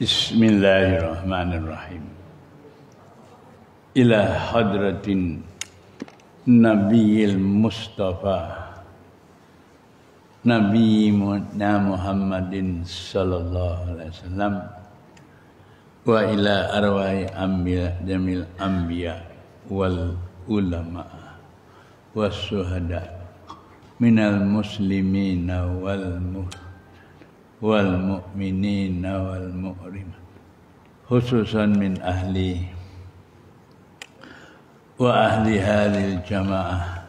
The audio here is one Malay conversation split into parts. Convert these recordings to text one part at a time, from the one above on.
Bismillahirrahmanirrahim. Ila hadratin Nabiyil Mustafa Nabi Muhammadin sallallahu alaihi wasallam wa ila arwahi anbiya jamil anbiya wal ulama was syuhada minal muslimina wal mu'minina wal mu'rimat khususan min ahli wa ahli hadhil jamaah.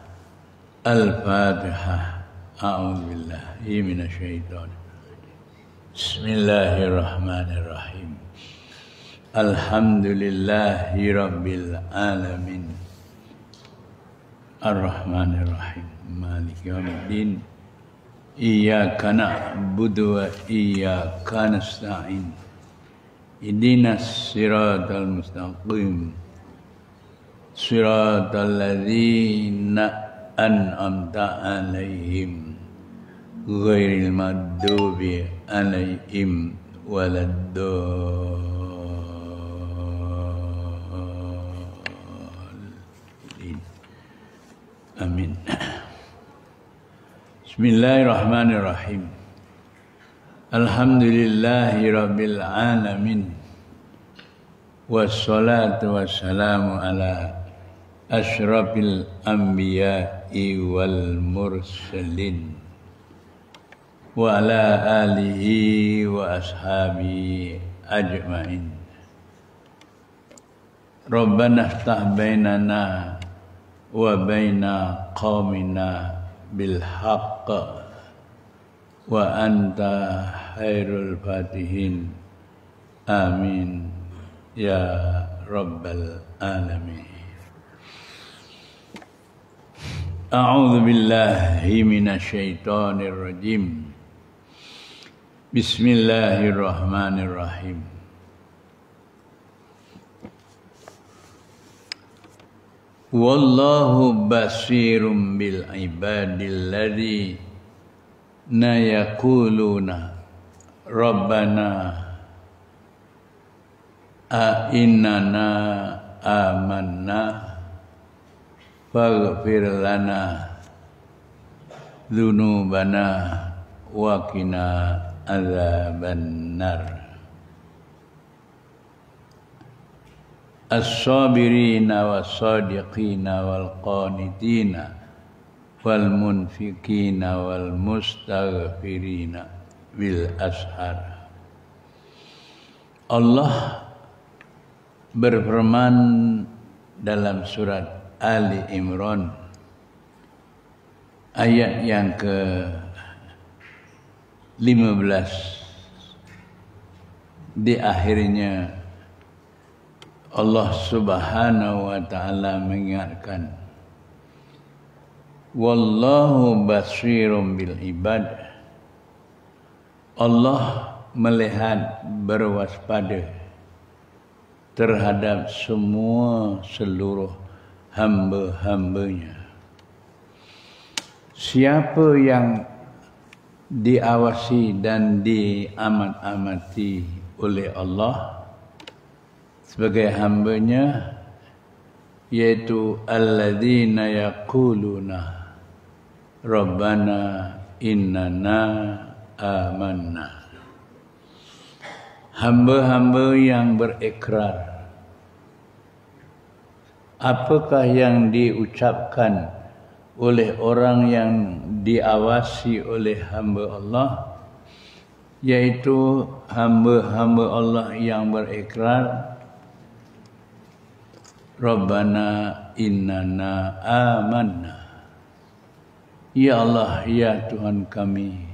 Al-Fatihah. A'udzu billahi minasyaitonir rajim. Bismillahirrahmanirrahim. Alhamdulillahi rabbil alamin. Ar-Rahmanir-Rahim. Maliki yaumiddin. Iyyaka na'budu wa iyyaka nasta'in. Ihdinas siratal mustaqim. Siratal ladzina an'amta 'alaihim ghairil maghdubi 'alaihim waladdallin. Amin. Bismillahirrahmanirrahim. Alhamdulillahi rabbil alamin. Wassalatu wassalamu ala asyrafil anbiya'i wal mursalin wa ala alihi wa ashabihi ajma'in. Rabbana iftah bainana wa baina qaumina bil haqq wa anta khairul fatihin. Amin ya rabbal alamin. A'udzu billahi minasyaitonir rajim. Bismillahirrahmanirrahim. Wallahu basirum bil ibadil ladzina yaquluna rabbana innana amanna faghfir lana dzunubana wa qina adzabannar. As-sabirina was-sadiqina wal-qanitina wal-munfiqina wal-mustaghfirina bil ashar. Allah berfirman dalam surat Ali Imran ayat yang ke-15, di akhirnya Allah Subhanahu wa ta'ala mengingatkan, wallahu basirum bil ibad. Allah melihat, berwaspada terhadap seluruh hamba-hambanya. Siapa yang diawasi dan diamat-amati oleh Allah sebagai hambanya, yaitu alladzina yaquluna rabbana innana amanna. Hamba-hamba yang berikrar. Apakah yang diucapkan oleh orang yang diawasi oleh hamba Allah? Yaitu hamba-hamba Allah yang berikrar, Rabbana innana amanna. Ya Allah, ya Tuhan kami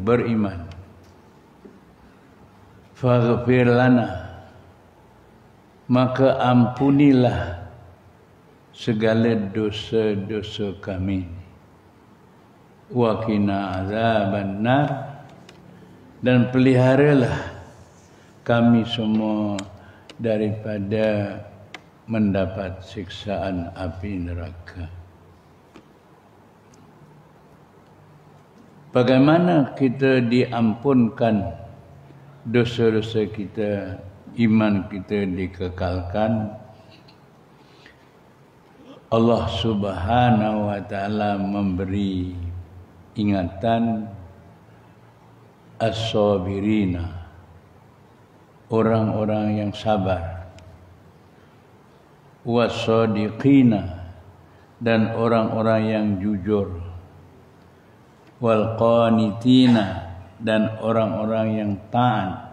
beriman. Faghfir lana, maka ampunilah segala dosa-dosa kami. Wa qina adzabannar, dan peliharalah kami semua daripada mendapat siksaan api neraka. Bagaimana kita diampunkan dosa-dosa kita, iman kita dikekalkan, Allah Subhanahu wa taala memberi ingatan as-sabirina, orang-orang yang sabar, was-sadiqina, dan orang-orang yang jujur, wal qanitina, dan orang-orang yang taat,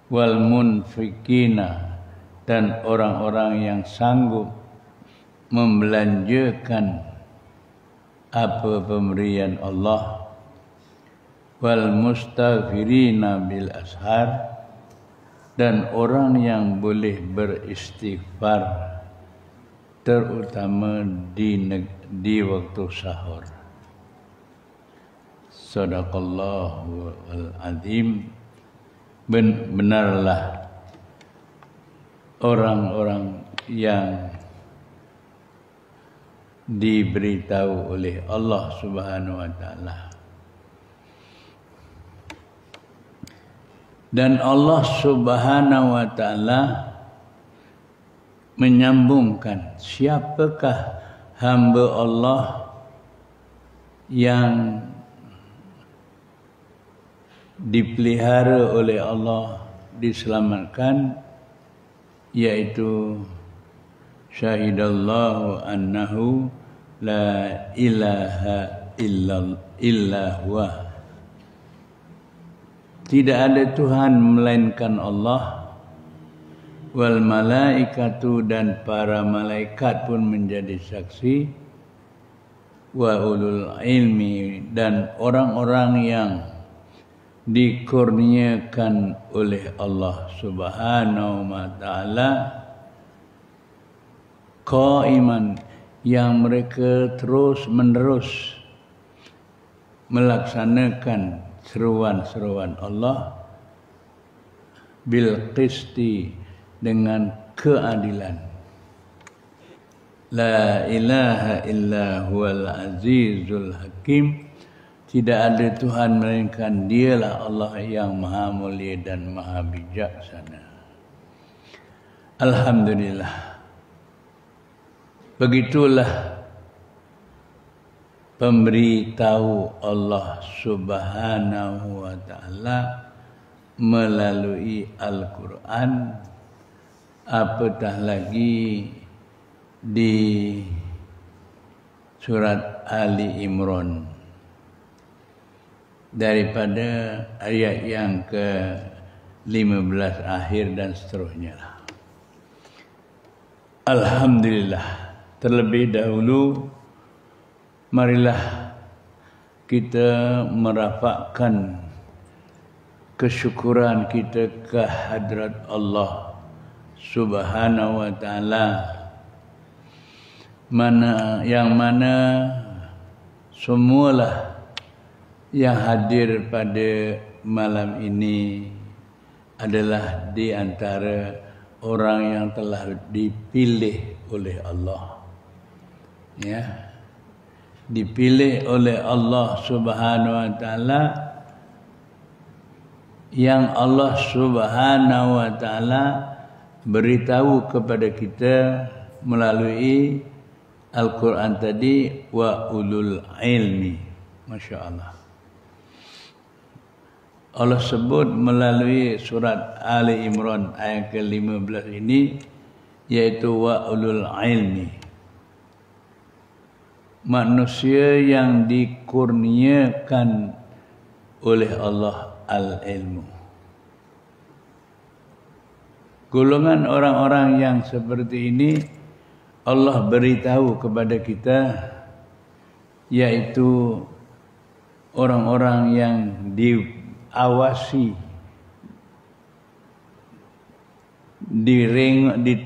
wal munfikina, dan orang-orang yang sanggup membelanjakan apa pemberian Allah, wal mustaghfirina bil ashar, dan orang yang boleh beristighfar terutama di waktu sahur. Sadaqallahu al-azim. Benarlah orang-orang yang diberitahu oleh Allah Subhanahu wa taala. Dan Allah Subhanahu wa taala menyambungkan siapakah hamba Allah yang dipelihara oleh Allah, diselamatkan, yaitu syahidallahu annahu la ilaha illa huwa, tidak ada Tuhan melainkan Allah, wal malaikatu, dan para malaikat pun menjadi saksi, wa ulul ilmi, dan orang-orang yang dikurniakan oleh Allah Subhanahu wa taala, qaiman, yang mereka terus-menerus melaksanakan seruan-seruan Allah, bil qisti, dengan keadilan. La ilaha illa huwal azizul hakim, tidak ada Tuhan melainkan Dialah Allah yang Maha Mulia dan Maha Bijaksana. Alhamdulillah. Begitulah pemberitahu Allah Subhanahu wa taala melalui Al-Qur'an, apatah lagi di surat Ali Imran, daripada ayat yang ke-15 akhir dan seterusnya. Alhamdulillah. Terlebih dahulu marilah kita merafakkan kesyukuran kita ke hadrat Allah Subhanahu wa taala, yang mana semualah yang hadir pada malam ini adalah di antara orang yang telah dipilih oleh Allah. Ya, dipilih oleh Allah Subhanahu wa taala, yang Allah Subhanahu wa taala beritahu kepada kita melalui Al-Quran tadi, wa ulul ilmi. Masya Allah. Allah sebut melalui surat Ali Imran ayat ke-15 ini, yaitu wa ulul ilmi, manusia yang dikurniakan oleh Allah al-ilmu. Golongan orang-orang yang seperti ini Allah beritahu kepada kita, yaitu orang-orang yang diawasi,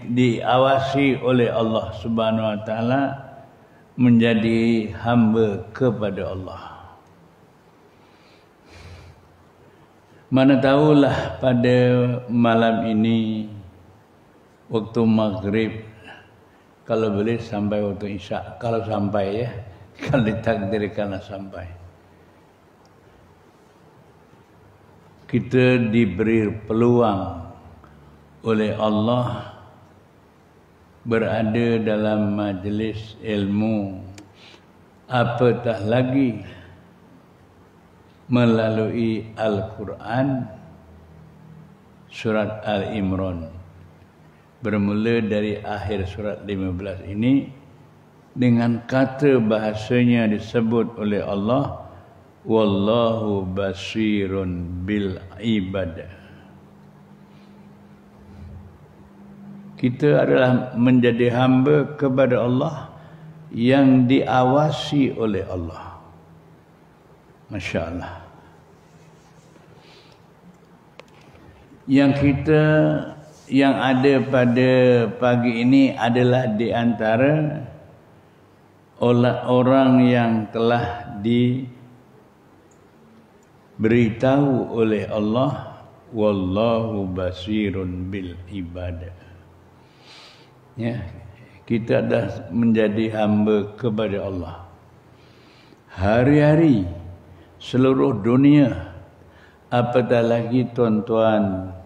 diawasi oleh Allah Subhanahu wa taala menjadi hamba kepada Allah. Mana tahulah pada malam ini waktu maghrib, kalau boleh sampai waktu isya, kalau sampai ya, kalau ditakdirkanlah sampai. kita diberi peluang oleh Allah berada dalam majlis ilmu, apatah lagi melalui Al-Quran surat Al-Imran, bermula dari akhir surat 15 ini dengan kata bahasanya disebut oleh Allah, wallahu basirun bil ibad. Kita adalah menjadi hamba kepada Allah yang diawasi oleh Allah. Masya Allah. Yang ada pada pagi ini adalah di antara orang yang telah diberitahu oleh Allah, wallahu basirun bil ibadah. Ya, kita dah menjadi hamba kepada Allah. Hari-hari seluruh dunia, apatah lagi tuan-tuan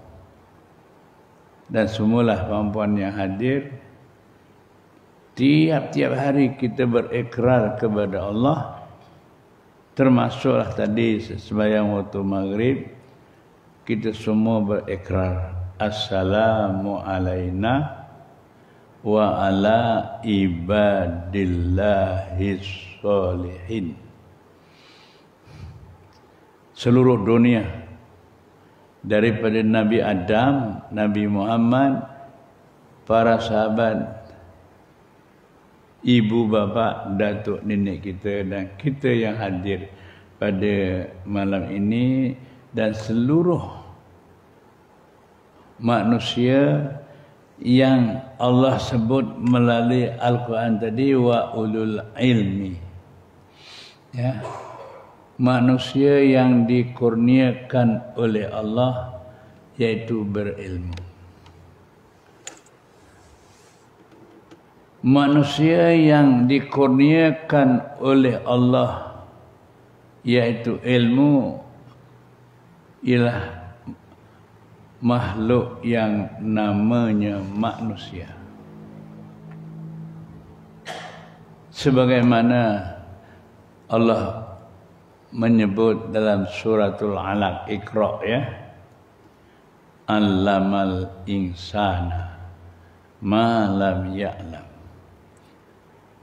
dan semualah puan-puan yang hadir, tiap-tiap hari kita berikrar kepada Allah, termasuklah tadi sembahyang waktu maghrib, kita semua berikrar, assalamu alaina wa ala ibadillahis sholihin. Seluruh dunia, daripada Nabi Adam, Nabi Muhammad, para sahabat, ibu bapa, datuk nenek kita dan kita yang hadir pada malam ini, dan seluruh manusia yang Allah sebut melalui Al-Quran tadi, wa ulul ilmi, ya, manusia yang dikurniakan oleh Allah, yaitu berilmu. Manusia yang dikurniakan oleh Allah, yaitu ilmu, ialah makhluk yang namanya manusia. Sebagaimana Allah menyebut dalam suratul Alaq, Iqra, ya, allamal insana ma lam ya'lam.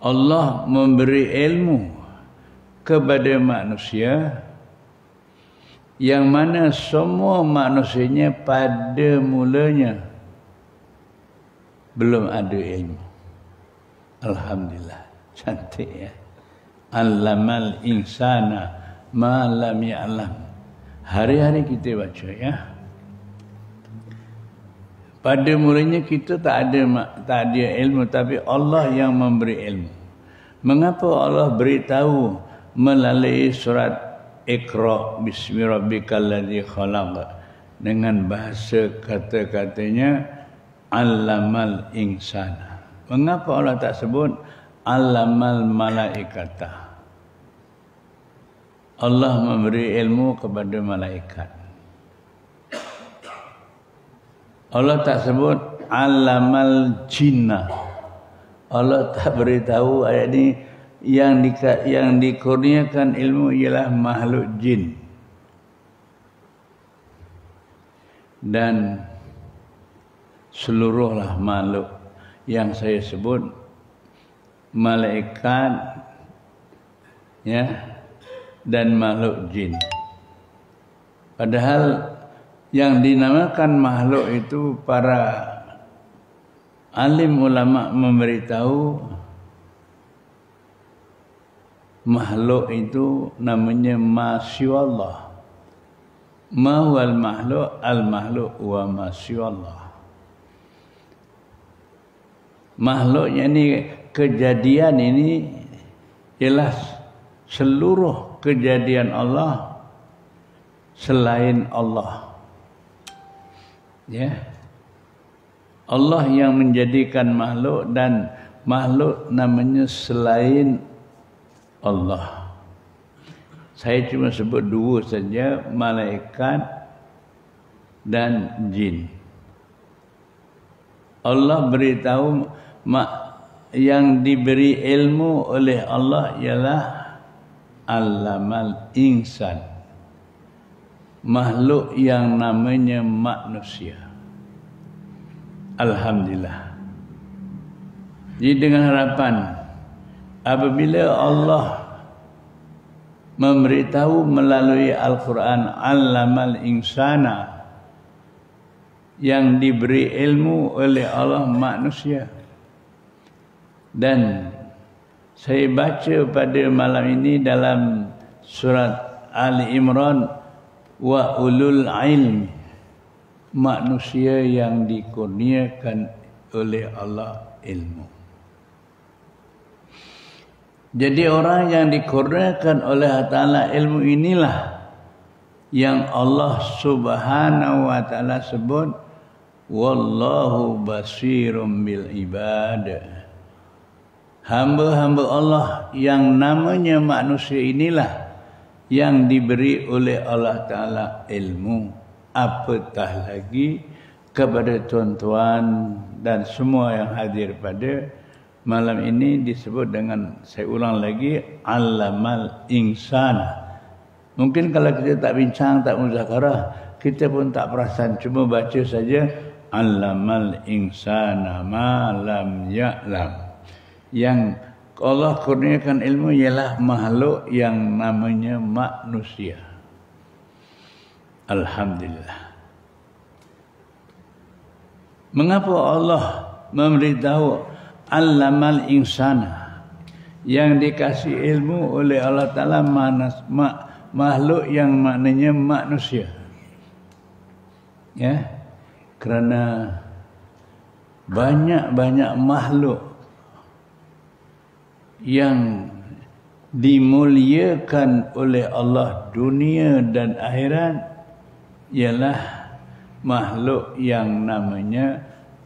Allah memberi ilmu kepada manusia yang mana semua manusianya pada mulanya belum ada ilmu. Alhamdulillah, cantik ya. Allamal insana ma lam ya'lam. Hari-hari kita baca, ya. Pada mulanya kita tak ada ilmu, tapi Allah yang memberi ilmu. Mengapa Allah beritahu melalui surat Iqra bismi rabbikal ladzi khalaq dengan bahasa kata-katanya allamal insana? Mengapa Allah tak sebut allamal malaikata? Allah memberi ilmu kepada malaikat. Allah tak sebut allamal jinna. Allah tak beritahu ayat ini yang dikurniakan ilmu ialah makhluk jin. Dan seluruhlah makhluk yang saya sebut, malaikat, ya, dan makhluk jin. Padahal yang dinamakan makhluk itu para alim ulama memberitahu makhluk itu namanya masyaallah. Ma huwal makhluk, al makhluk wa masyaallah. Makhluknya ini, kejadian ini ialah seluruh kejadian Allah selain Allah. Ya. Allah yang menjadikan makhluk, dan makhluk namanya selain Allah. Saya cuma sebut dua saja, malaikat dan jin. Allah beritahu yang diberi ilmu oleh Allah ialah allamal insan, makhluk yang namanya manusia. Alhamdulillah. Jadi dengan harapan apabila Allah memberitahu melalui Al-Quran allamal insana, yang diberi ilmu oleh Allah manusia, dan saya baca pada malam ini dalam surat Ali Imran, wa ulul ilmi, manusia yang dikurniakan oleh Allah ilmu. Jadi orang yang dikurniakan oleh Allah Ta'ala ilmu inilah yang Allah Subhanahu wa Ta'ala sebut wallahu basirum bil ibad. Hamba-hamba Allah yang namanya manusia inilah yang diberi oleh Allah Ta'ala ilmu. Apatah lagi kepada tuan-tuan dan semua yang hadir pada malam ini disebut dengan, saya ulang lagi, allamal insana. Mungkin kalau kita tak bincang, tak muzakarah, kita pun tak perasan, cuma baca saja allamal insana ma lam ya'lam. Yang Allah kurniakan ilmu ialah makhluk yang namanya manusia. Alhamdulillah. Mengapa Allah memberitahu allamal insana, yang dikasih ilmu oleh Allah Ta'ala makhluk yang maknanya manusia? Ya, kerana banyak-banyak makhluk yang dimuliakan oleh Allah dunia dan akhirat ialah makhluk yang namanya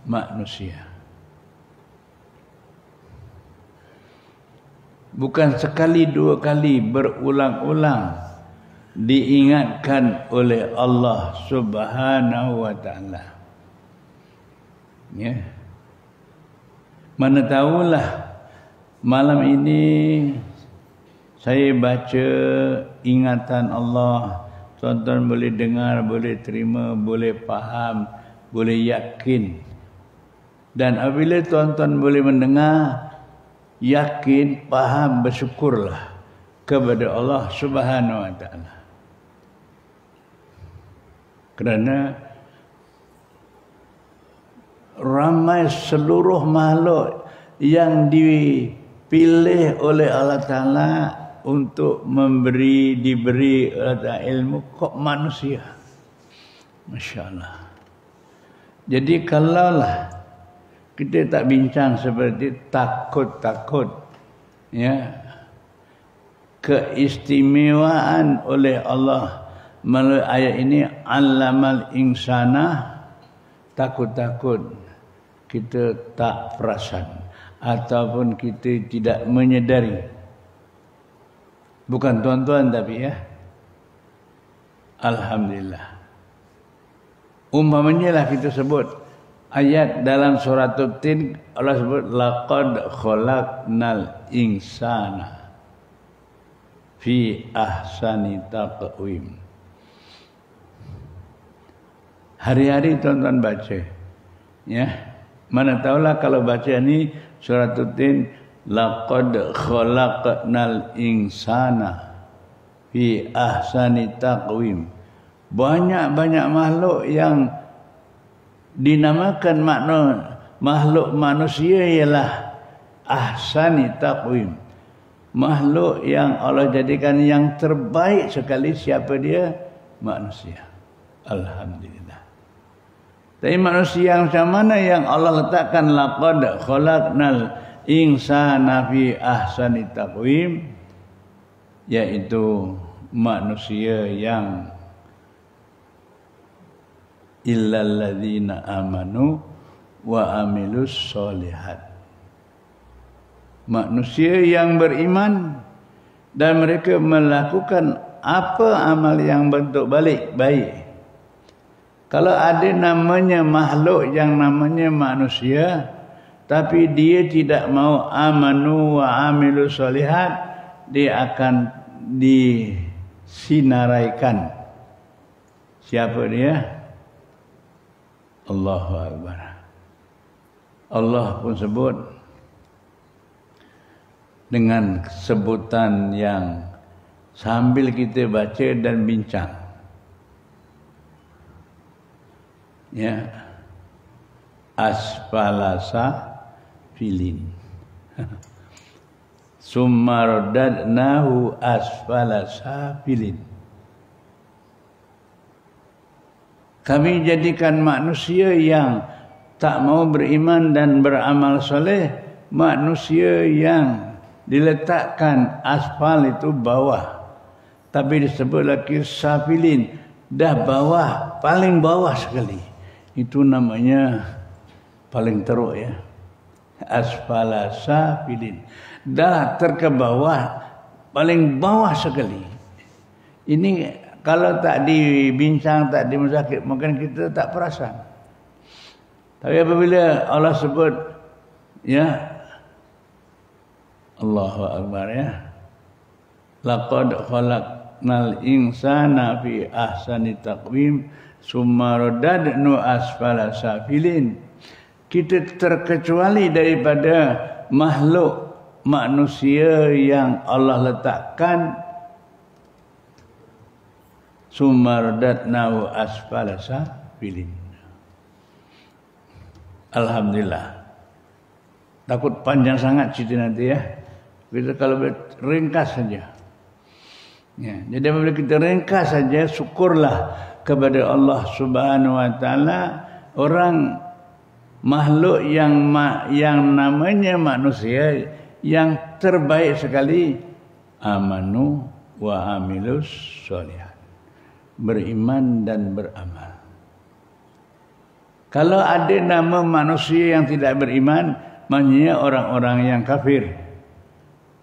manusia. Bukan sekali dua kali, berulang-ulang diingatkan oleh Allah Subhanahu wa Ta'ala. Ya. Mana tahulah malam ini saya baca ingatan Allah, tuan-tuan boleh dengar, boleh terima, boleh faham, boleh yakin. Dan apabila tuan-tuan boleh mendengar, yakin, faham, bersyukurlah kepada Allah Subhanahu wa Ta'ala. Kerana ramai seluruh makhluk yang dipilih oleh Allah Ta'ala untuk diberi oleh Ta'ala ilmu, kok manusia. Masya Allah. Jadi kalaulah kita tak bincang seperti takut-takut, ya, keistimewaan oleh Allah melalui ayat ini allamal insana, takut-takut kita tak perasan ataupun kita tidak menyedari. Bukan tuan-tuan tapi ya, alhamdulillah. Umpamanya lah kita sebut ayat dalam surah Tin, Allah sebut laqad khalaqnal insana fi ahsani taqwim. Hari-hari tuan-tuan baca, ya. Mana tahulah kalau baca ni surah Tin, laqad khalaqnal insana fi ahsani taqwim. Banyak-banyak makhluk yang dinamakan makhluk manusia ialah ahsani taqwim. Makhluk yang Allah jadikan yang terbaik sekali. Siapa dia? Manusia. Alhamdulillah. Tapi manusia yang macam mana yang Allah letakkan laqad khalaqnal insana fi ahsani taqwim, yaitu manusia yang illal ladzina amanu wa amilus solihat. Manusia yang beriman dan mereka melakukan apa amal yang bentuk baik. Kalau ada namanya makhluk yang namanya manusia, tapi dia tidak mau amanu wa amilu solihat, dia akan disinaraikan. Siapa dia? Allahu Akbar. Allah pun sebut dengan sebutan yang sambil kita baca dan bincang. Ya. Asfalasa filin. Summa radadnahu asfalasa filin. Kami jadikan manusia yang tak mau beriman dan beramal soleh, manusia yang diletakkan asfal itu bawah, tapi disebut lagi safilin, dah bawah, paling bawah sekali. Itu namanya paling teruk ya, asfala safilin, dah terkebawah, paling bawah sekali. Ini kalau tak dibincang, tak dimuzakir, mungkin kita tak perasan. Tapi apabila Allah sebut, ya, Allahu Akbar ya, laqad khalaqnal insana fi ahsani taqwim summa radadnu asfala safilin. Kita terkecuali daripada makhluk manusia yang Allah letakkan summa radadnu asfala safilin. Alhamdulillah. Takut panjang sangat cerita nanti ya. Kita kalau ringkas saja. Ya, jadi apabila kita ringkas saja, syukurlah kepada Allah Subhanahu wa taala. Orang makhluk yang namanya manusia yang terbaik sekali, amanu wa amilus sholihat, beriman dan beramal. Kalau ada nama manusia yang tidak beriman, maknanya orang-orang yang kafir,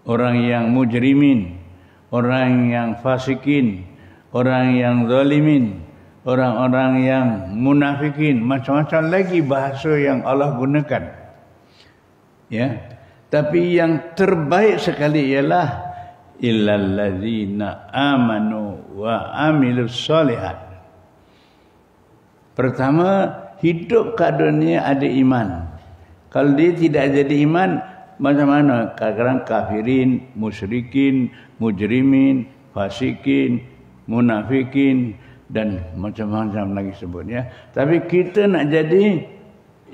orang yang mujrimin, orang yang fasikin, orang yang zalimin, orang-orang yang munafikin, macam-macam lagi bahasa yang Allah gunakan. Ya. Tapi yang terbaik sekali ialah illal ladzina amanu wa amilus sholihat. Pertama, hidup kat dunia ada iman. Kalau dia tidak jadi iman, macam mana? Kadang-kadang kafirin, musyrikin, mujrimin, fasikin, munafikin dan macam-macam lagi sebutnya. Tapi kita nak jadi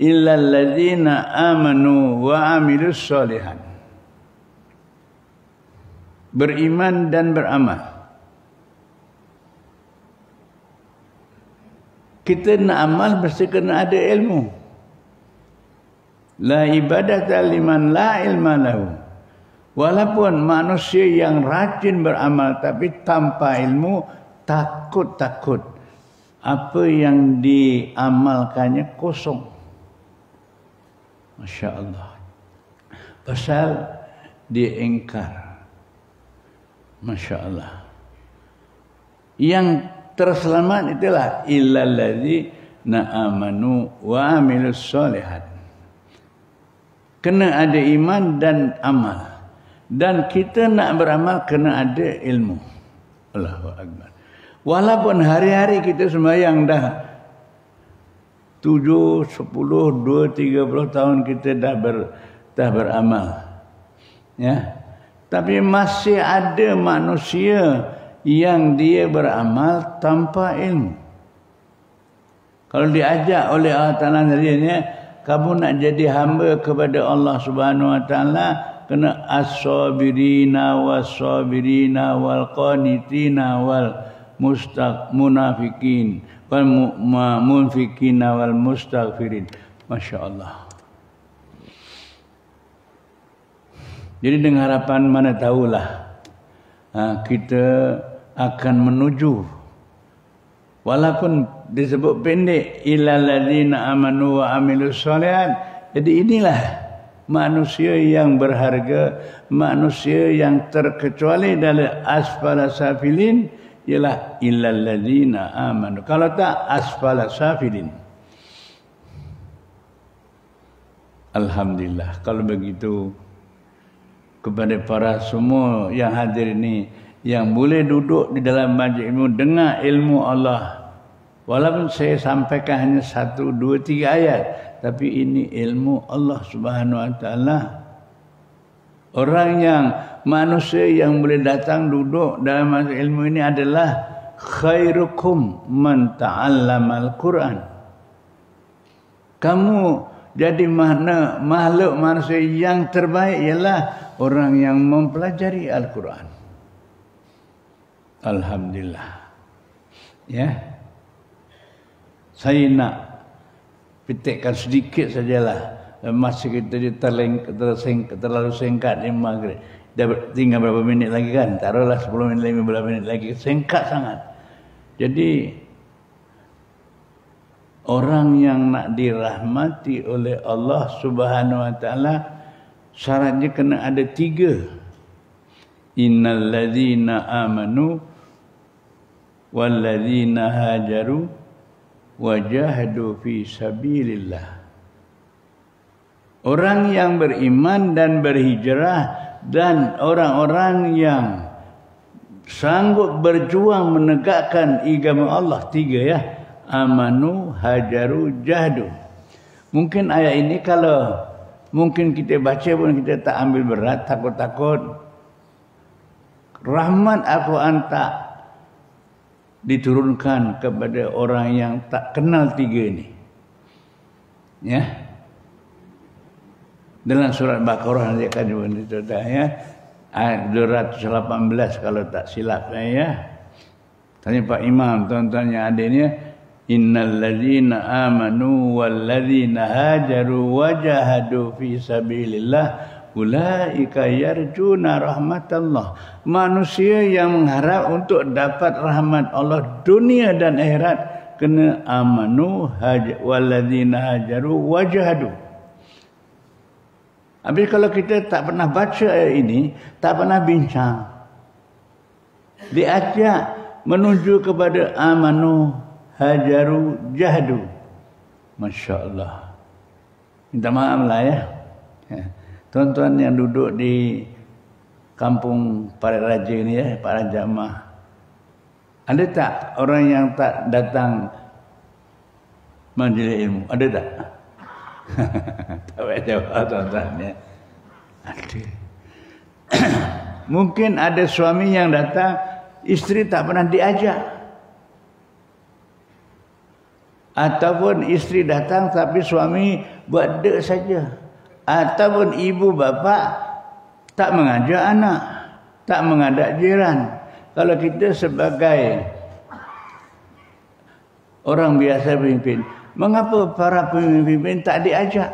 illal ladzina amanu wa amilus sholihat, beriman dan beramal. Kita nak amal mesti kena ada ilmu. La ibadata liman la ilma lahu. Walaupun manusia yang rajin beramal tapi tanpa ilmu, takut-takut apa yang diamalkannya kosong. Masya Allah. Pasal dia ingkar. Masya Allah. Yang terselamat itulah illal ladzina amanu wa amilus sholihat. Kena ada iman dan amal. Dan kita nak beramal kena ada ilmu. Allahu Akbar. Walaupun hari-hari kita sembahyang dah 7, 10, 2, 30 tahun kita dah beramal. Ya. Tapi masih ada manusia yang dia beramal tanpa ilmu. Kalau diajak oleh Allah Ta'ala darinya, kamu nak jadi hamba kepada Allah Subhanahu wa taala, kena as-sabirina was-sabirina wal qanitina wal munafikin wal munfikina wal mustaghfirin. Masya Allah. Jadi dengan harapan mana tahulah kita akan menuju, walaupun disebut pendek, illal ladzina amanu wa amilus sholihat. Jadi inilah manusia yang berharga, manusia yang terkecuali dari asfala safilin, ialah illal ladzina amanu. Kalau tak asfala safilin. Alhamdulillah. Kalau begitu, kepada para semua yang hadir ini, yang boleh duduk di dalam majlis ilmu, dengar ilmu Allah. Walaupun saya sampaikan hanya 1, 2, 3 ayat, tapi ini ilmu Allah Subhanahu Wa Taala. Orang yang manusia yang boleh datang duduk dalam majlis ilmu ini adalah khairukum man ta'allamal Quran. Kamu jadi makhluk manusia yang terbaik ialah orang yang mempelajari Al-Quran. Alhamdulillah. Ya. Saya nak petikkan sedikit sajalah. Masa kita terlalu singkat di maghrib. Dah tinggal berapa minit lagi kan? Taruhlah 10 minit, 15 minit lagi. Singkat sangat. Jadi orang yang nak dirahmati oleh Allah Subhanahu Wa Taala syaratnya kena ada 3. Innal ladzina amanu wal ladzina hajaru wajahadu fi sabilillah. Orang yang beriman dan berhijrah dan orang-orang yang sanggup berjuang menegakkan agama Allah. 3 ya. Amanu, hajaru, jahdu. Mungkin ayat ini kalau mungkin kita baca pun kita tak ambil berat, takut-takut. Rahmat Al-Quran tak diturunkan kepada orang yang tak kenal 3 ini. Ya. Dalam surat Baqarah nanti akan diceritakan ya. Ayat 218 kalau tak silap ya. Tanya Pak Imam, tuan-tuan yang ada ni, innal ladzina amanu wal ladzina hajaru wajahadu fi sabilillah ulaika yarjuna rahmatallah. Manusia yang mengharap untuk dapat rahmat Allah dunia dan akhirat kena amanu wal ladzina hajaru wajahadu. Habis kalau kita tak pernah baca ayat ini, tak pernah bincang, diajak menuju kepada amanu, hajaru, jahdu. Masya Allah. Minta maaf lah ya. Tuan-tuan yang duduk di kampung para raja ni ya, para jamaah. Ada tak orang yang tak datang majlis ilmu? Ada tak? Tak payah jawab tuan-tuan ya. Ada. Mungkin ada suami yang datang, isteri tak pernah diajak. Ataupun isteri datang tapi suami buat dek saja. Ataupun ibu bapa tak mengajak anak, tak mengajak jiran. Kalau kita sebagai orang biasa pemimpin, mengapa para pemimpin tak diajak?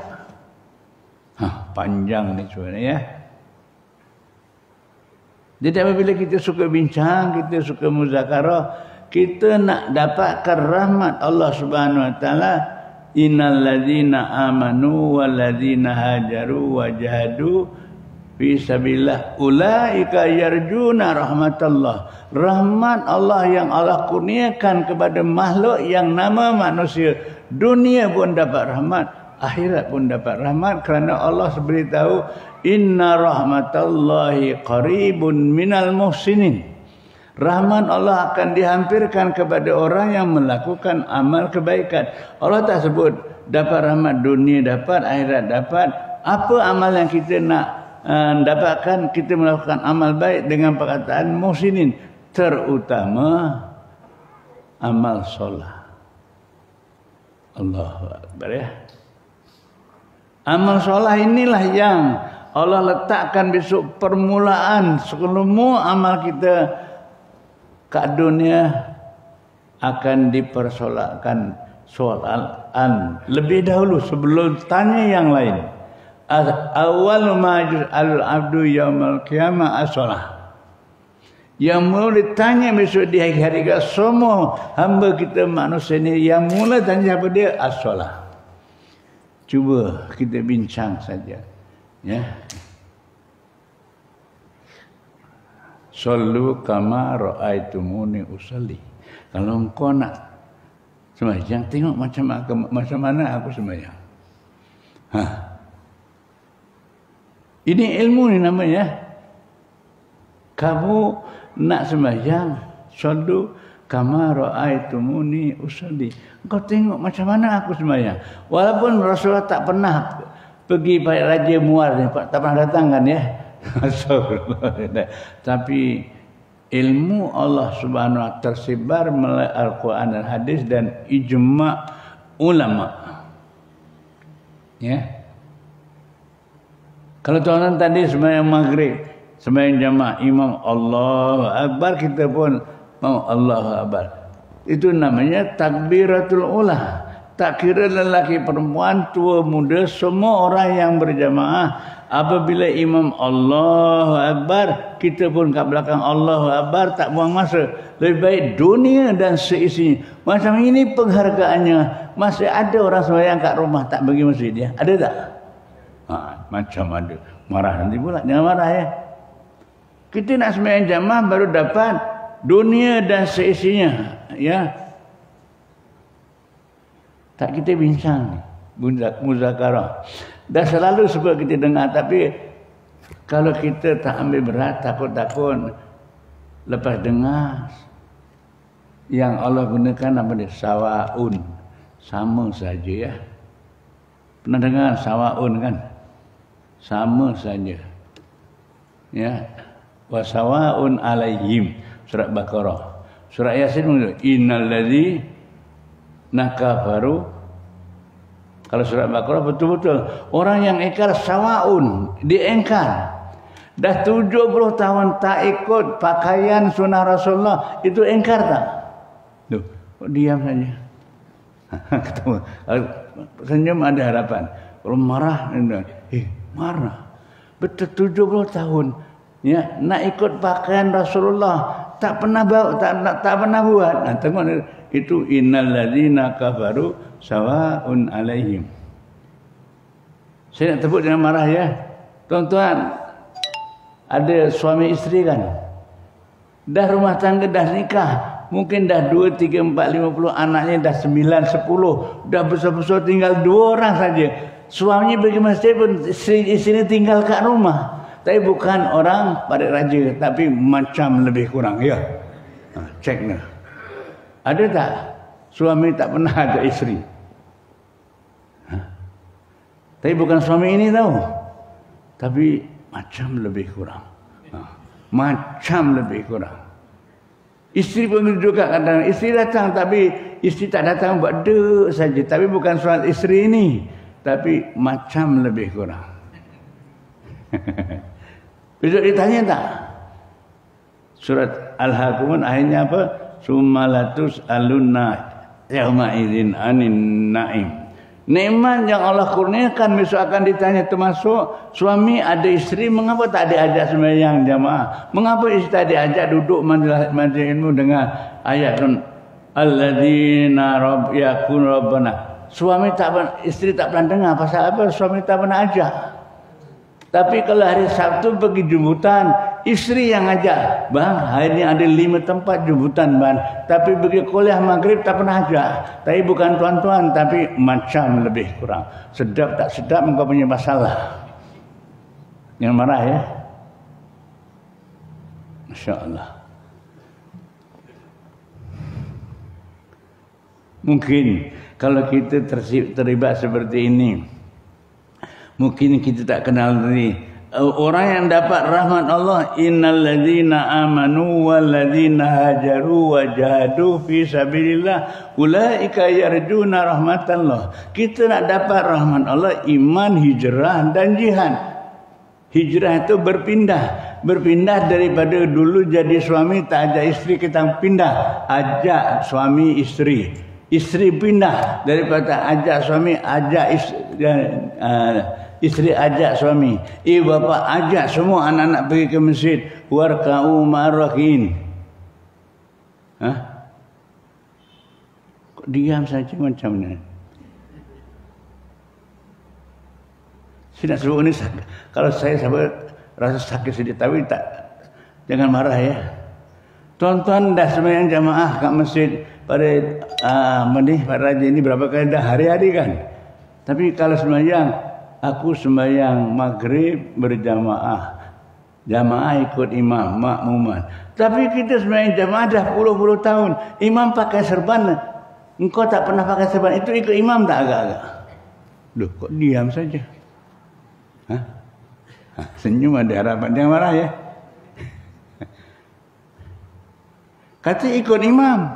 Panjang ni sebenarnya ya. Jadi apabila kita suka bincang, kita suka muzakarah, kita nak dapatkan rahmat Allah Subhanahu Wa Taala. Innal ladzina amanu wal ladzina hajaru wajahadu fi sabilillah ulaika yarjuna rahmatallah. Rahmat Allah yang Allah kurniakan kepada makhluk yang nama manusia. Dunia pun dapat rahmat, akhirat pun dapat rahmat, kerana Allah beritahu inna rahmatallahi qaribun minal muhsinin. Rahmat Allah akan dihampirkan kepada orang yang melakukan amal kebaikan. Allah tak sebut dapat rahmat dunia dapat, akhirat dapat. Apa amal yang kita nak dapatkan? Kita melakukan amal baik dengan perkataan muhsinin, terutama amal solat. Allahu Akbar ya. Amal solat inilah yang Allah letakkan besok permulaan semua amal kita kat dunia akan dipersolatkan soalan lebih dahulu sebelum tanya yang lain. Awal ma yus'alul abdu yaumal qiyamah as-salah. Yang mula ditanya besok di hari kiamat semua hamba kita manusia ni, yang mula tanya apa dia? As-salah. Cuba kita bincang saja ya. Sallu kama ra'aitumuni usalli. Kalau engkau nak sembahyang, tengok macam mana aku sembahyang. Ini ilmu ni namanya. Kamu nak sembahyang, sallu kama ra'aitumuni usalli. Engkau tengok macam mana aku sembahyang. Walaupun Rasulullah tak pernah pergi pada Raja Muar, tak pernah datang kan ya. Tapi ilmu Allah Subhanahu wa taala tersebar melalui Al-Quran dan hadis dan ijma' ulama. Ya. Kalau tuan-tuan tadi sembahyang maghrib, sembahyang jamaah, imam Allahu Akbar, kita pun mau Allahu Akbar. Itu namanya takbiratul ula. Tak kira lelaki perempuan, tua muda, semua orang yang berjamaah, apabila imam Allahu Akbar, kita pun kat belakang Allahu Akbar, tak buang masa. Lebih baik dunia dan seisinya. Macam ini penghargaannya. Masih ada orang sembahyang kat rumah tak pergi masjid ya? Ada tak? Macam ada. Marah nanti pula. Jangan marah ya. Kita nak sembahyang jamaah baru dapat dunia dan seisinya. Ya. Tak kita bincang ni, muzakarah. Dah selalu sebab kita dengar, tapi kalau kita tak ambil berat, takut-takut lepas dengar yang Allah gunakan apa dia? Sawaun. Sama saja ya. Pernah dengar sawaun kan? Sama saja. Ya. Wa sawaun alaihim. Surat Baqarah. Surat Yasin innalladzi nakafaru. Kalau surat Baqarah betul-betul orang yang ingkar sawaun, diingkar. Dah 70 tahun tak ikut pakaian sunnah Rasulullah, itu ingkar tak? Tuh, diam saja. Ketemu. Senyum ada harapan. Kalau marah, marah. Betul 70 tahun ya nak ikut pakaian Rasulullah, tak pernah bawa, tak pernah buat. Nah, tengok itu innalladzina kafaru sawaun alaihim. Saya nak tebuk jangan marah ya. Tuan-tuan, ada suami isteri kan? Dah rumah tangga, dah nikah, mungkin dah 2, 3, 4, 50 anaknya dah 9, 10, dah besar-besar, tinggal 2 orang saja. Suaminya pergi masjid pun isteri tinggal kat rumah. Tapi bukan orang pada raja, tapi macam lebih kurang ya. Cek nah. Ada tak suami tak pernah ada isteri? Tapi bukan suami ini tahu. Tapi macam lebih kurang. Macam lebih kurang. Isteri pun juga kadang isteri datang, tapi isteri tak datang buat dek saja. Tapi bukan soal isteri ini, tapi macam lebih kurang. Besok ditanya tak? Surat Al-Haqqun akhirnya apa? Sumalatus alunna yauma idzin anin naim. Nikmat yang Allah kurniakan besok akan ditanya, termasuk suami ada isteri, mengapa tak diajak sembahyang jamaah? Mengapa isteri tak diajak duduk majlis ilmu dengan ayat alladzina yakun rabbana. Suami tak, isteri tak pernah dengar pasal apa? Suami tak pernah ajak. Tapi kalau hari Sabtu pergi jemputan, isteri yang ajak. Bang, hari ini ada 5 tempat jemputan bang. Tapi pergi kuliah maghrib tak pernah ajak. Tapi bukan tuan-tuan, tapi macam lebih kurang. Sedap tak sedap engkau punya masalah. Jangan marah ya. Masya Allah. Mungkin kalau kita terlibat seperti ini, mungkin kita tak kenal diri. Orang yang dapat rahmat Allah, innalladzina amanu walladzina hajaru wa jahadu fi sabilillah ulaika yarjuna rahmatallah. Kita nak dapat rahmat Allah, iman, hijrah dan jihad. Hijrah itu berpindah daripada dulu jadi suami tak ajak isteri, kita pindah ajak suami isteri. Isteri pindah daripada ajak suami ajak isteri ajak suami. Ibu bapa ajak semua anak-anak pergi ke masjid. Warka'u ma'arrakin. Kok diam saja macam ni? Saya nak sebut ni, kalau saya rasa sakit sedikit, tapi Jangan marah ya. Tuan-tuan dah sembahyang jamaah kat masjid pada pada ini berapa kali dah hari-hari kan. Tapi kalau sembahyang, aku sembahyang maghrib berjamaah. Jamaah ikut imam, makmuman. Tapi kita sembahyang jamaah dah puluh-puluh tahun. Imam pakai serban, engkau tak pernah pakai serban. Itu ikut imam tak agak-agak? Loh, kok diam saja? Hah? Senyum ada harapan. Jangan marah ya. Kata ikut imam.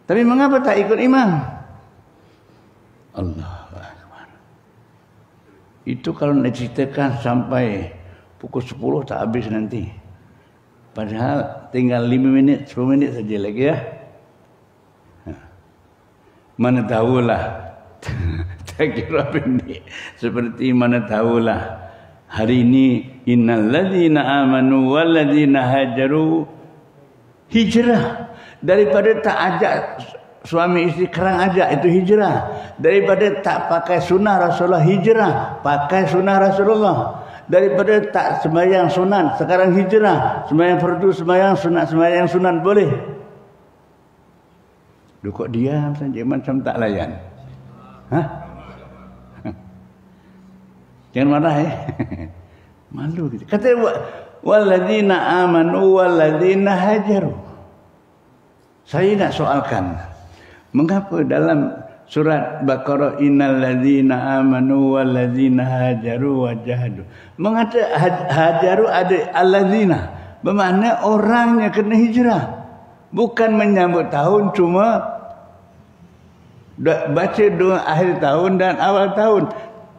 Tapi mengapa tak ikut imam? Allahu Akbar. Itu kalau nak ceritakan sampai pukul 10 tak habis nanti. Padahal tinggal 5 minit, 10 minit saja lagi ya. Mana tahulah. Tak kira pendek. Seperti mana tahulah. Hari ini innal ladzina amanu wal ladzina hajaru hijrah. Daripada tak ajak suami isteri kerang ajak, itu hijrah. Daripada tak pakai sunnah Rasulullah, hijrah, pakai sunnah Rasulullah. Daripada tak sembahyang sunat, sekarang hijrah, sembahyang fardu, sembahyang sunat, sembahyang sunat boleh. Duh, kok diam saja macam tak layan. Hah? Jangan marah ya. Malu gitu. Kata walladzina amanu walladzina hajaru. Saya nak soalkan, mengapa dalam surat Baqarah innal ladzina amanu walladzina hajaru wajahadu, mengata hajaru ada alladzina, bermakna orangnya kena hijrah, bukan menyambut tahun cuma baca doa akhir tahun dan awal tahun.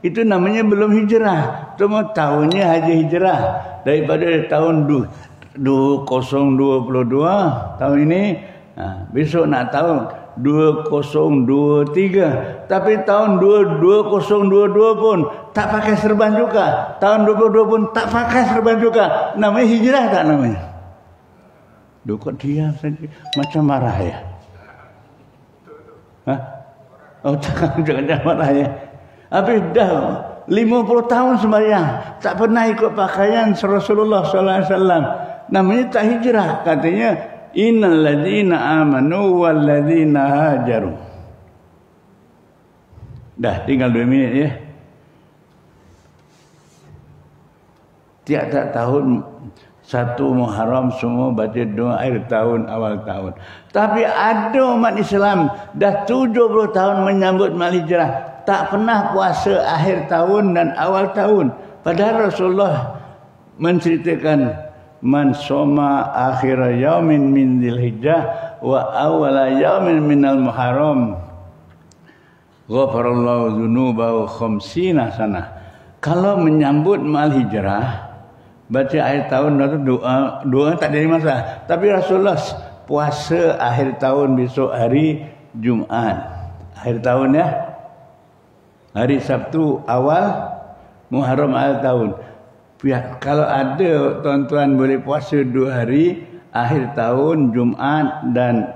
Itu namanya belum hijrah. Cuma tahunnya haji hijrah. Daripada tahun 2022 tahun ini, besok nak tahun 2023. Tapi tahun 2022 pun tak pakai serban juga. Tahun 2022 pun tak pakai serban juga. Namanya hijrah tak namanya? Duh, kok diam saja. Macam marah ya? Hah? Oh, jangan marah ya. Habis dah 50 tahun sembahyang, tak pernah ikut pakaian Rasulullah sallallahu alaihi wasallam. Namanya tak hijrah. Katanya innal ladzina amanu wal ladzina hajaru. Dah tinggal 2 minit ya. Tiap-tiap tahun 1 Muharram semua baca doa akhir tahun, awal tahun. Tapi ada umat Islam dah 70 tahun menyambut mal hijrah, tak pernah puasa akhir tahun dan awal tahun. Padahal Rasulullah menceritakan man soma akhir yaumin min dzilhijjah wa awwala yaumin minal muharram ghafarallahu dzunubahu 50 sana. Kalau menyambut mal hijrah, baca akhir tahun itu doa tak ada masalah. Tapi Rasulullah puasa akhir tahun besok hari Jumaat. Akhir tahun ya. Hari Sabtu awal Muharram akhir tahun. Kalau ada tuan-tuan boleh puasa 2 hari, akhir tahun Jumaat dan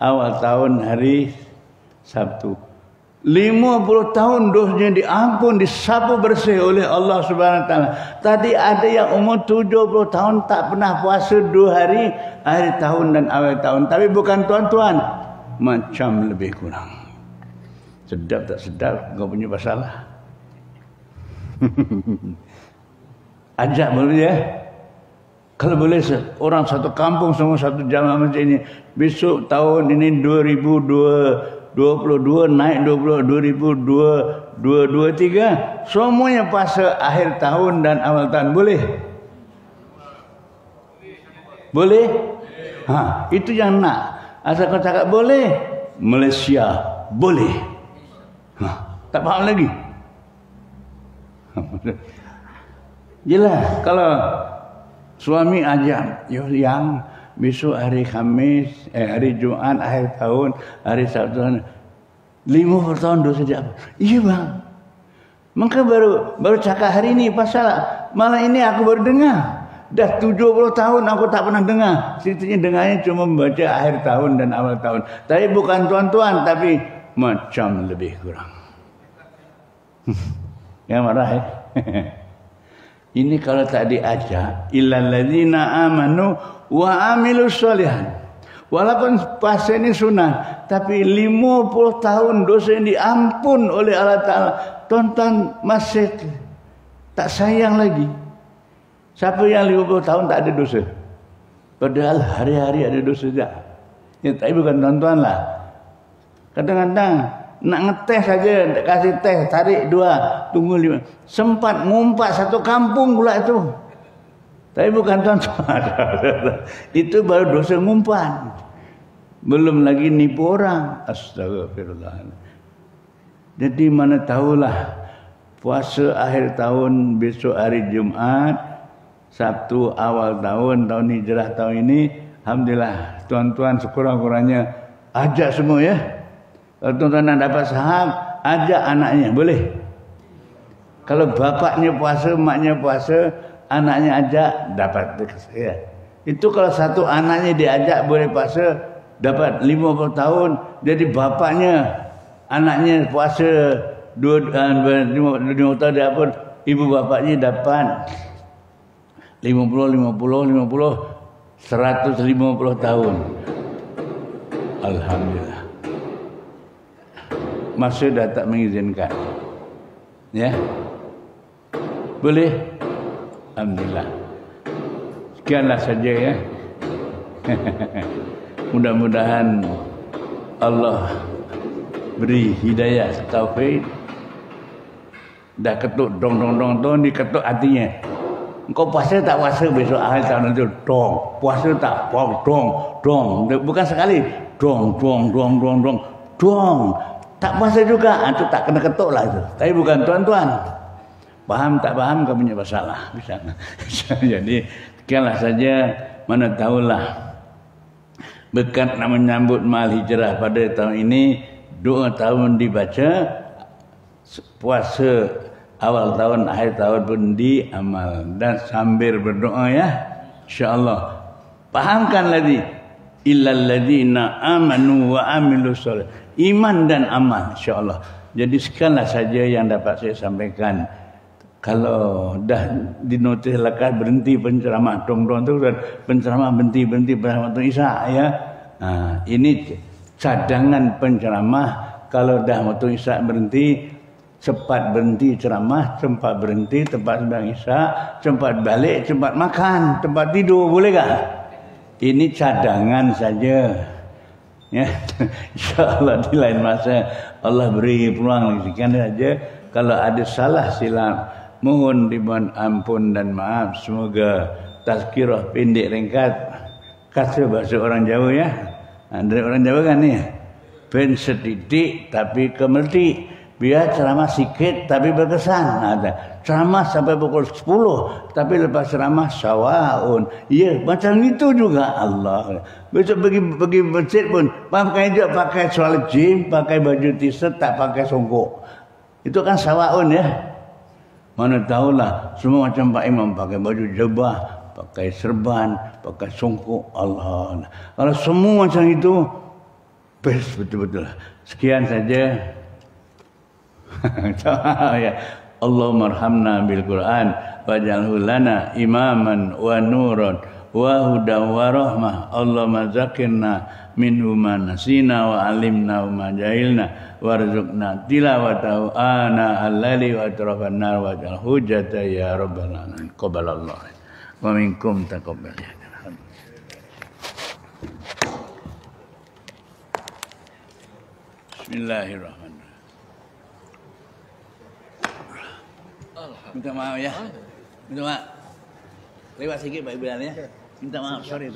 awal tahun hari Sabtu. 50 tahun dosanya diampun, disapu bersih oleh Allah Subhanahu Wa Taala. Tadi ada yang umur 70 tahun tak pernah puasa 2 hari akhir tahun dan awal tahun. Tapi bukan tuan-tuan, macam lebih kurang. Sedap tak sedap, kau punya masalah. Ajak boleh ya. Kalau boleh orang satu kampung semua satu jamaah macam ini. Besok tahun ini 2022 naik 2023 semuanya puasa akhir tahun dan awal tahun boleh? Boleh? Itu yang nak. Asal kau cakap boleh, Malaysia boleh. Tak faham lagi. Jelas kalau suami ajak yang besok hari Khamis, hari Jumaat akhir tahun, hari Sabtu 50 tahun dosa dia apa? Iya bang. Maka baru cakap hari ini pasal malah ini aku baru dengar. Dah 70 tahun aku tak pernah dengar. Ceritanya dengarnya cuma membaca akhir tahun dan awal tahun. Tapi bukan tuan-tuan, tapi macam lebih kurang. Jangan marah ya. Ini kalau tak diajak, illal ladzina amanu wa amilus sholihat. Walaupun puasa ini sunnah, tapi 50 tahun dosa yang diampun oleh Allah Ta'ala. Tuan-tuan masih tak sayang lagi. Siapa yang 50 tahun tak ada dosa? Padahal hari-hari ada dosa juga. Ya, tapi bukan tuan-tuan lah. Kadang-kadang nak ngetes saja, kasih teh, tarik 2, tunggu 5. Sempat ngumpat satu kampung pula itu. Tapi bukan tuan-tuan. Itu baru dosa ngumpan. Belum lagi nipu orang. Astagfirullah. Jadi mana tahulah puasa akhir tahun besok hari Jumat, Sabtu awal tahun hijrah tahun ini, alhamdulillah tuan-tuan sekurang-kurangnya ajak semua ya. Kalau tuan-tuan nak dapat saham, ajak anaknya, boleh. Kalau bapaknya puasa, maknya puasa, anaknya ajak, dapat ya. Itu kalau satu anaknya diajak boleh puasa, dapat 50 tahun. Jadi bapaknya, anaknya puasa 50 tahun dapur, ibu bapaknya dapat 150 tahun. Alhamdulillah. Masa dah tak mengizinkan. Ya. Boleh? Alhamdulillah. Sekianlah saja ya. Mudah-mudahan Allah beri hidayah taufik. Dah ketuk dong diketuk hatinya. Engkau puasa tak puasa besok akhir tahun itu dong. Puasa tak dong. Bukan sekali. Dong. Tak puasa juga. Itu tak kena ketuk lah itu. Tapi bukan tuan-tuan. Paham tak paham kau punya masalah. Bisa. Jadi sekianlah saja. Mana tahulah. Berkat nak menyambut mahal hijrah pada tahun ini. 2 tahun dibaca. Puasa awal tahun, akhir tahun pun diamal. Dan sambil berdoa ya. InsyaAllah. Pahamkan lagi. Illal ladzina amanu wa amilus sholihat. Iman dan amal insyaAllah. Jadi sekianlah saja yang dapat saya sampaikan. Kalau dah dinotis lekas berhenti penceramah dong tu dan penceramah berhenti waktu Isya ya. Nah, ini cadangan penceramah. Kalau dah waktu Isya berhenti, cepat berhenti ceramah, cepat berhenti tempat sembahyang Isya, cepat balik, cepat makan, tempat tidur, boleh tak? Ini cadangan saja. Ya, InsyaAllah di lain masa Allah beri peluang sekian saja. Kalau ada salah silap, mohon dimohon ampun dan maaf. Semoga tazkirah pendek ringkas. Kata bahasa orang Jawa ya. Dari orang Jawa kan ni. Ben sedidik tapi kemerti. Biar ceramah sikit tapi berkesan. Ada ceramah sampai pukul 10 tapi lepas ceramah sawaun. Ya, macam itu juga Allah. Besok pergi masjid pun pakai soal jim, pakai baju t-shirt, tak pakai songkok. Itu kan sawaun ya. Mana tahulah semua macam Pak Imam pakai baju jubah, pakai serban, pakai songkok. Allah. Kalau semua macam itu best betul-betul. Sekian saja. Ya. Allahumma arhamna bil Quran waj'alhu lana imaman wa nuran wa hudan wa rahmah. Allahumma zakirna minhu ma nasina wa alimna ma jahilna warzuqna tilawatahu ana al-laili wa atrafan nar waj'al hujjata ya rabbal alamin. Qabalallahu wa minkum taqabbal. Bismillahirrahmanirrahim. Minta maaf ya. Minta maaf. Lewat sikit Pak Ibu ya. Minta maaf, sorry.